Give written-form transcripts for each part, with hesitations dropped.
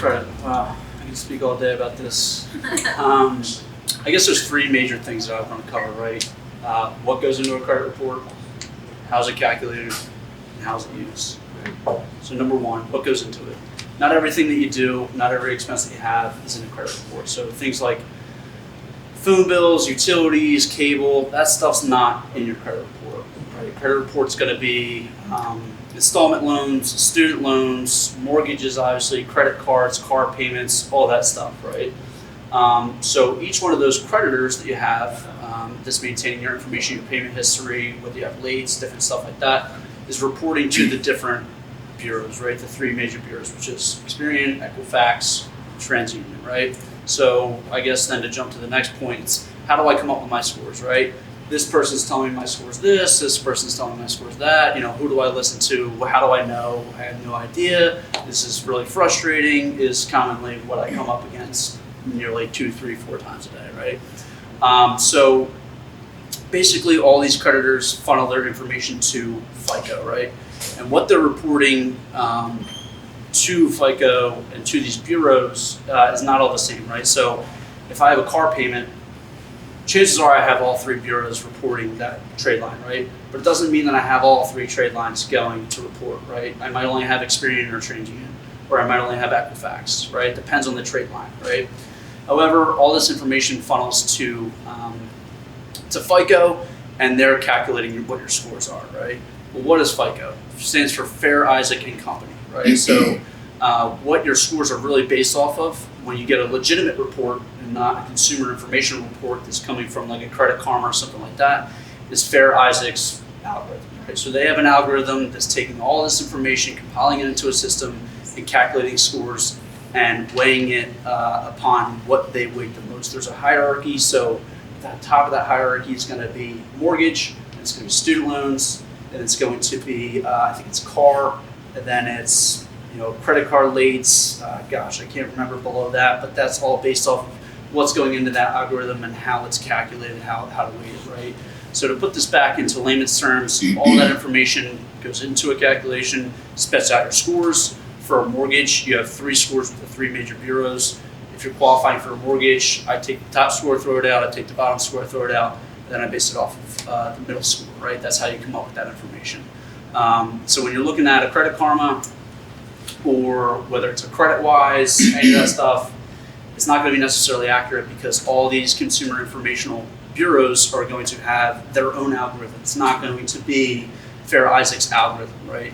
credit. Wow, I can speak all day about this. I guess there's three major things that I want to cover, right? What goes into a credit report, how's it calculated, and how's it used. Right? So number one, what goes into it? Not everything that you do, not every expense that you have is in a credit report. So things like phone bills, utilities, cable, that stuff's not in your credit report. Right? Credit report's going to be installment loans, student loans, mortgages, obviously, credit cards, car payments, all that stuff, right? So each one of those creditors that you have, that's maintaining your information, your payment history, whether you have lates, different stuff like that, is reporting to the different bureaus, right? The three major bureaus, which is Experian, Equifax, TransUnion, right? So I guess then to jump to the next point, it's how do I come up with my scores, right? This person's telling me my score's this person's telling me my score's that, who do I listen to? How do I know? I have no idea. This is really frustrating is commonly what I come up against nearly 2, 3, 4 times a day, right? So basically all these creditors funnel their information to FICO, right? And what they're reporting to FICO and to these bureaus is not all the same, right? So if I have a car payment, chances are I have all three bureaus reporting that trade line, right? But it doesn't mean that I have all three trade lines going to report, right? I might only have Experian or TransUnion, or I might only have Equifax, right? Depends on the trade line, right? However, all this information funnels to FICO, and they're calculating what your scores are, right? Well, what is FICO? It stands for Fair, Isaac, and Company, right? So what your scores are really based off of when you get a legitimate report and not a consumer information report that's coming from like a Credit Karma or something like that is Fair Isaac's algorithm, right? So they have an algorithm that's taking all this information, compiling it into a system, and calculating scores and weighing it upon what they weight the most. There's a hierarchy, so at the top of that hierarchy is going to be mortgage, and it's going to be student loans, and it's going to be, I think it's car, and then it's credit card lates, gosh, I can't remember below that, but that's all based off of what's going into that algorithm and how it's calculated, how to weight it, right? So to put this back into layman's terms, all that information goes into a calculation, spits out your scores. For a mortgage, you have 3 scores with the 3 major bureaus. If you're qualifying for a mortgage, I take the top score, throw it out, I take the bottom score, throw it out, and then I base it off of the middle score, right? That's how you come up with that information. So when you're looking at a Credit Karma, or whether it's a CreditWise, any of that stuff, it's not going to be necessarily accurate because all these consumer informational bureaus are going to have their own algorithm. It's not going to be Fair Isaac's algorithm, right?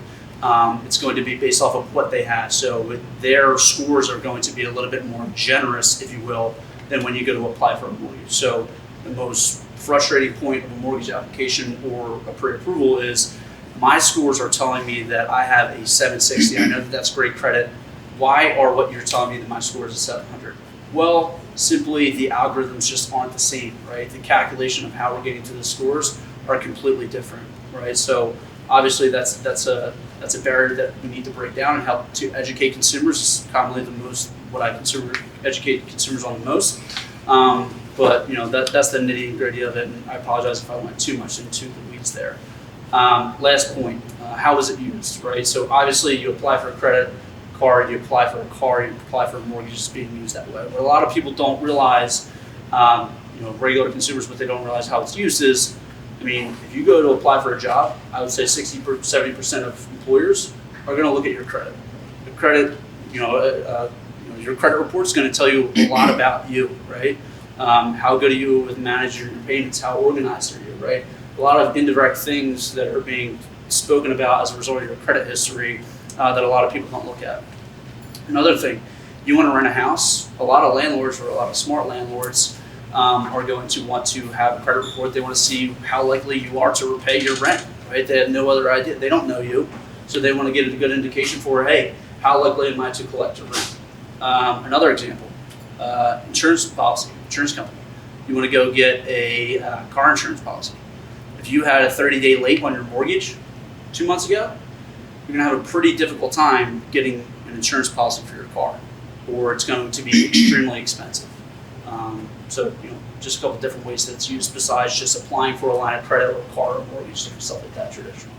It's going to be based off of what they have. So their scores are going to be a little bit more generous, if you will, than when you go to apply for a mortgage. So the most frustrating point of a mortgage application or a pre-approval is my scores are telling me that I have a 760. I know that that's great credit. Why are what you're telling me that my score is a 700? Well, simply the algorithms just aren't the same, right? The calculation of how we're getting to the scores are completely different, right? So obviously that's a barrier that we need to break down and help to educate consumers. It's commonly what I educate consumers on the most. But that's the nitty and gritty of it, and I apologize if I went too much into the weeds there. Last point, how is it used, right? So obviously you apply for a credit card, you apply for a car, you apply for a mortgage, it's being used that way. What a lot of people don't realize, regular consumers, what they don't realize how it's used is, if you go to apply for a job, I would say 60-70% of employers are going to look at your credit. The credit, your credit report is going to tell you a lot about you, right? How good are you with managing your payments? How organized are you, right? A lot of indirect things that are being spoken about as a result of your credit history that a lot of people don't look at. Another thing, you want to rent a house, a lot of landlords or a lot of smart landlords are going to want to have a credit report. They want to see how likely you are to repay your rent, right? They have no other idea. They don't know you, so they want to get a good indication for, hey, how likely am I to collect your rent? Another example, insurance policy, insurance company. You want to go get a car insurance policy. If you had a 30-day late on your mortgage 2 months ago, you're going to have a pretty difficult time getting an insurance policy for your car, or it's going to be extremely expensive. So, just a couple different ways that it's used besides just applying for a line of credit or a car or mortgage, stuff like that traditionally.